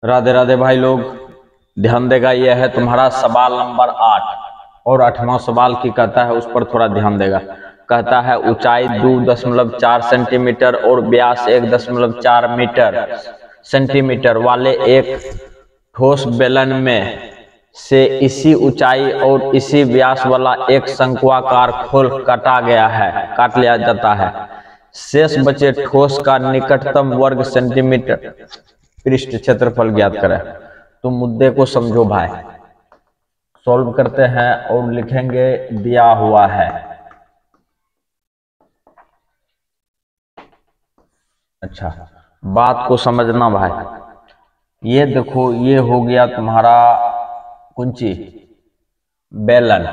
राधे राधे भाई लोग, ध्यान देगा। यह है तुम्हारा सवाल नंबर 8 और 8वां सवाल की कहता है, उस पर थोड़ा ध्यान देगा। कहता है ऊंचाई 2.4 सेंटीमीटर और व्यास 1.4 मीटर सेंटीमीटर वाले एक ठोस बेलन में से इसी ऊंचाई और इसी व्यास वाला एक शंक्वाकार खोल काट लिया जाता है। शेष बचे ठोस का निकटतम वर्ग सेंटीमीटर पृष्ठ क्षेत्रफल ज्ञात करें। तो मुद्दे को समझो भाई, सॉल्व करते हैं और लिखेंगे दिया हुआ है। अच्छा, बात को समझना भाई। ये देखो, ये हो गया तुम्हारा कुंची बेलन,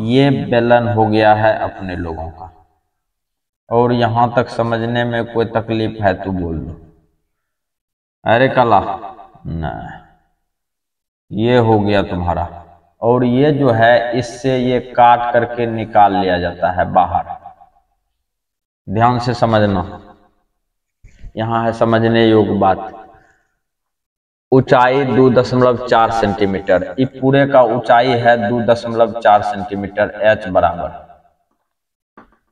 ये बेलन हो गया है अपने लोगों का। और यहां तक समझने में कोई तकलीफ है तो बोल दो। अरे कला नहीं, ये हो गया तुम्हारा। और ये जो है इससे ये काट करके निकाल लिया जाता है बाहर। ध्यान से समझना, यहां है समझने योग्य बात। ऊंचाई 2.4 सेंटीमीटर, इस पूरे का ऊंचाई है 2.4 सेंटीमीटर। h बराबर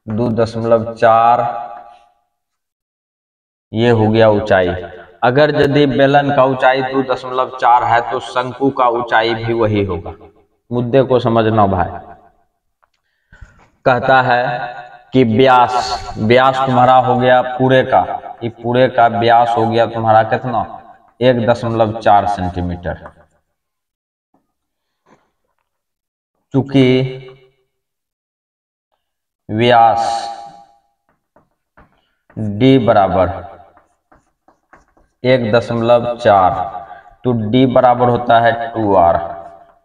2.4, ये हो गया ऊंचाई। अगर यदि बेलन का ऊंचाई 2.4 है तो शंकु का ऊंचाई भी वही होगा। मुद्दे को समझना भाई। कहता है कि व्यास तुम्हारा हो गया पूरे का, ये पूरे का व्यास हो गया तुम्हारा कितना, 1.4 सेंटीमीटर। चूंकि व्यास d बराबर 1.4, तो d बराबर होता है 2r।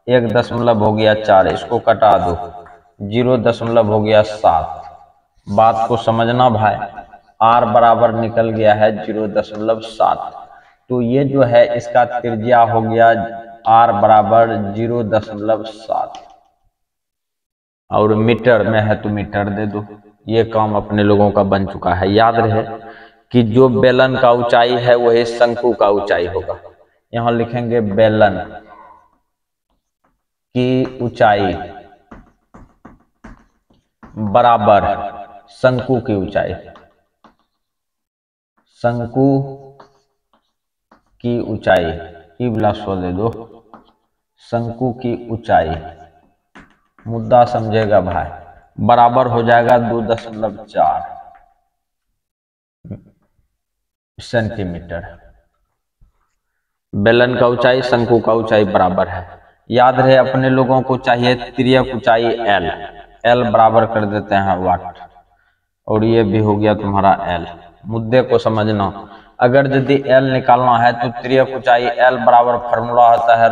1 हो गया 4, इसको कटा दो, 0 हो गया 7। बात को समझना भाई, r बराबर निकल गया है 0.7। तो ये जो है इसका त्रिज्या हो गया r बराबर 0.7। और मीटर में है तो मीटर दे दो। ये काम अपने लोगों का बन चुका है। याद रहे कि जो बेलन का ऊंचाई है वही शंकु का ऊंचाई होगा। यहां लिखेंगे बेलन की ऊंचाई बराबर शंकु की ऊंचाई। शंकु की ऊंचाई की ब्लास्टो दे दो, शंकु की ऊंचाई। मुद्दा समझेगा भाई, बराबर हो जाएगा 2.4 सेंटीमीटर। बेलन का ऊंचाई शंकु का ऊंचाई बराबर है। याद रहे अपने लोगों को चाहिए तिर्यक ऊंचाई l बराबर कर देते हैं वाट। और ये भी हो गया तुम्हारा l। मुद्दे को समझना, अगर यदि l निकालना है तो तिर्यक ऊंचाई l बराबर फॉर्मूला होता है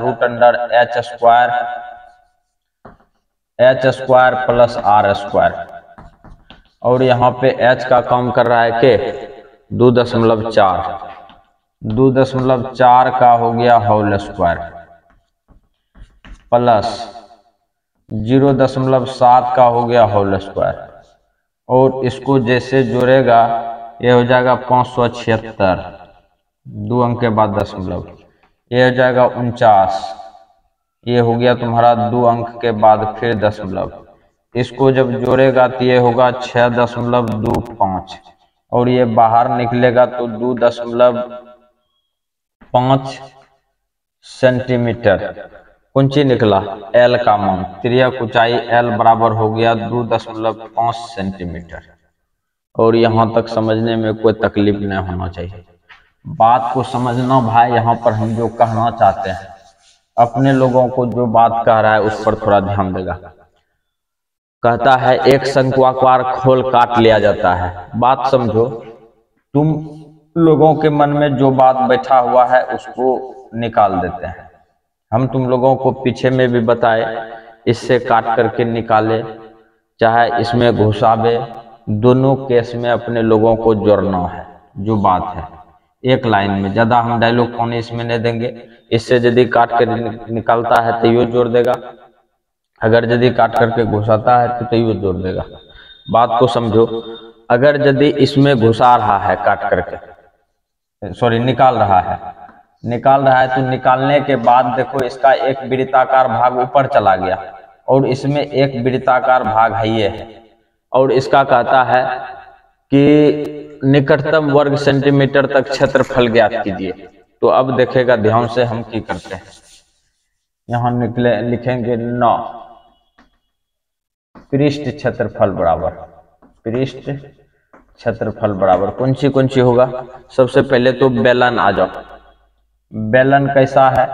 h² प्लस r²। और यहाँ पे h का काम कर रहा है के 2.4, 2.4 का हो गया होल स्क्वायर प्लस 0.7 का हो गया होल स्क्वायर। और इसको जैसे जोड़ेगा ये हो जाएगा 576, 2 अंक के बाद दशमलव, ये हो जाएगा 49। ये हो गया तुम्हारा 2 अंक के बाद फिर दशमलव। इसको जब जोड़ेगा तो ये होगा 6.25। और ये बाहर निकलेगा तो 2.5 सेंटीमीटर। कुंची निकला l का मान, तिर्यक ऊंचाई l बराबर हो गया 2.5 सेंटीमीटर। और यहाँ तक समझने में कोई तकलीफ नहीं होना चाहिए। बात को समझना भाई, यहाँ पर हम जो कहना चाहते हैं अपने लोगों को जो बात कह रहा है उस पर थोड़ा ध्यान देगा। कहता है एक शंक्वाकार खोल काट लिया जाता है। बात समझो, तुम लोगों के मन में जो बात बैठा हुआ है उसको निकाल देते हैं। हम तुम लोगों को पीछे में भी बताए, इससे काट करके निकाले चाहे इसमें घुसावे, दोनों केस में अपने लोगों को जोड़ना है। जो बात है एक लाइन में, ज्यादा हम डायलॉग कौन इसमें नहीं देंगे। इससे यदि काट कर निकालता है तो यो जोड़ देगा, अगर यदि काट करके घुसाता है तो यो जोड़ देगा। बात को समझो, अगर यदि इसमें घुसा रहा है काट करके, सॉरी निकाल रहा है, निकाल रहा है, तो निकालने के बाद देखो इसका एक वृत्ताकार भाग ऊपर चला गया और इसमें एक वृत्ताकार भाग है ये है, और इसका कहता है कि निकटतम वर्ग सेंटीमीटर तक क्षेत्रफल ज्ञात कीजिए। तो अब देखेगा ध्यान से हम क्या करते हैं, यहां लिखेंगे 9 पृष्ठ क्षेत्रफल बराबर, पृष्ठ क्षेत्रफल बराबर कौन सी होगा। सबसे पहले तो बेलन आ जाओ, बेलन कैसा है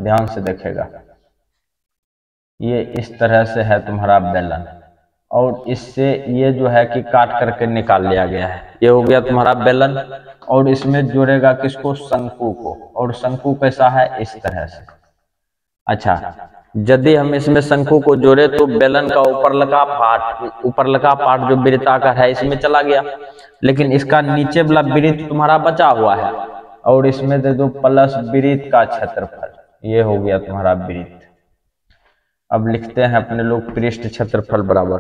ध्यान से देखेगा, ये इस तरह से है तुम्हारा बेलन, और इससे ये जो है कि काट करके निकाल लिया गया है। ये हो गया तुम्हारा बेलन, और इसमें जोड़ेगा किसको, शंकु को, और शंकु कैसा है इस तरह से। अच्छा, यदि हम इसमें शंकु को जोड़े तो बेलन का ऊपरलका पार्ट जो वृत्ताकार है इसमें चला गया, लेकिन इसका नीचे वाला वृत्त तुम्हारा बचा हुआ है, और इसमें दे दो प्लस वृत्त का क्षेत्रफल, ये हो गया तुम्हारा वृत्त। अब लिखते हैं अपने लोग पृष्ठ क्षेत्रफल बराबर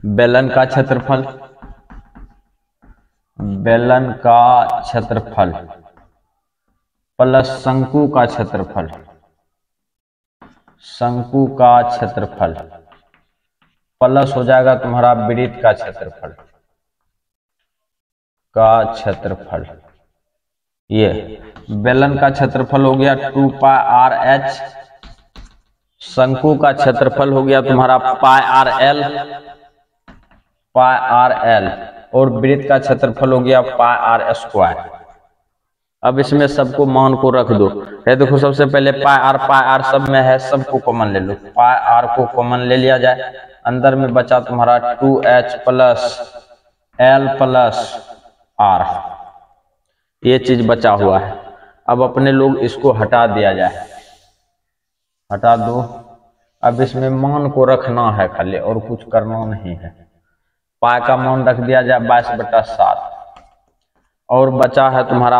बेलन का क्षेत्रफल, बेलन का क्षेत्रफल प्लस शंकु का क्षेत्रफल, शंकु का क्षेत्रफल प्लस हो जाएगा तुम्हारा वृत्त का क्षेत्रफल ये बेलन का क्षेत्रफल हो गया 2πr/h, शंकु का क्षेत्रफल हो गया तुम्हारा πr/l, और वृत्त का क्षेत्रफल हो गया πr²। अब इसमें सबको मान को रख दो, है देखो सबसे पहले πr सब में है, सबको कॉमन ले लो, πr को कॉमन ले लिया जाए, अंदर में बचा तुम्हारा 2h plus l plus r, ये चीज बचा हुआ है। अब अपने लोग इसको हटा दिया जाए, हटा दो। अब इसमें मान को रखना है खाली, और कुछ करना नहीं है। पाई का मान रख दिया जाए 22/7, और बचा है तुम्हारा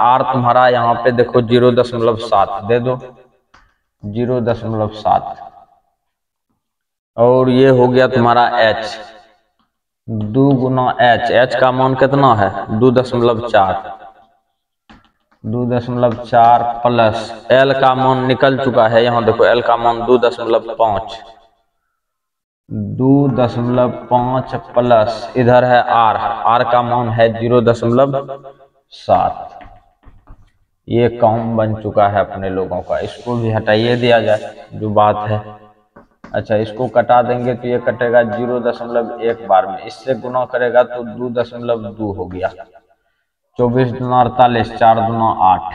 r तुम्हारा यहाँ पे देखो 0.7 दे दो, 0.7, और ये हो गया तुम्हारा h, 2 गुना h का मान कितना है 2.4, 2.4 प्लस l का मान निकल चुका है, यहाँ देखो l का मान 2.5, 2.5 प्लस इधर है r का मान है 0.7। ये काम बन चुका है अपने लोगों का, इसको भी हटाइए दिया जाए जो बात है। अच्छा, इसको कटा देंगे तो ये कटेगा 0.1 बार में, इससे गुना करेगा तो 2.2 हो गया, 24 दूना 48, 4 दूना 8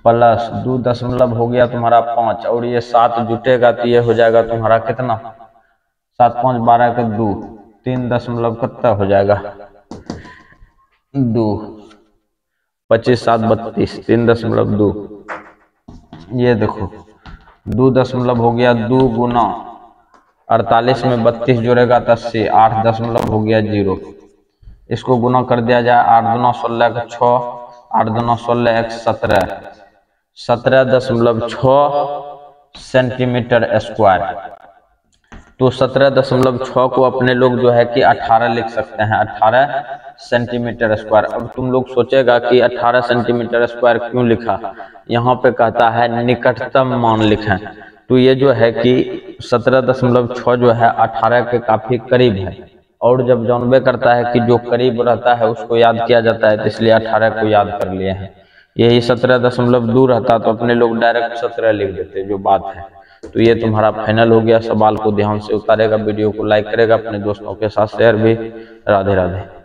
प्लस 2 हो गया तुम्हारा 5, और ये 7 जुटेगा तो ये हो जाएगा तुम्हारा कितना, 7 5 12 के 2, 3 दशमलव कितना हो जाएगा 2, 25 7 32, 3.2, ये देखो 2 हो गया, 2 गुना 48 में 32 जोड़ेगा तो 80, 8 हो गया 0। इसको गुना कर दिया जाए, 8 दूना 16 के 6, 8 दूना 16 1 17, 17.6 सेंटीमीटर स्क्वायर। तो 17.6 को अपने लोग जो है कि 18 लिख सकते हैं, 18 सेंटीमीटर स्क्वायर। अब तुम लोग सोचेगा कि 18 सेंटीमीटर स्क्वायर क्यों लिखा, यहाँ पे कहता है निकटतम मान लिखें, तो ये जो है कि 17.6 जो है 18 के काफी करीब है, और जब जानबे करता है कि जो करीब रहता है उसको याद किया जाता है, तो इसलिए 18 को याद कर लिए हैं। यही 17.2 रहता तो अपने लोग डायरेक्ट 17 लिख देते, जो बात है। तो ये तुम्हारा फाइनल हो गया। सवाल को ध्यान से उतारेगा, वीडियो को लाइक करेगा, अपने दोस्तों के साथ शेयर भी। राधे राधे।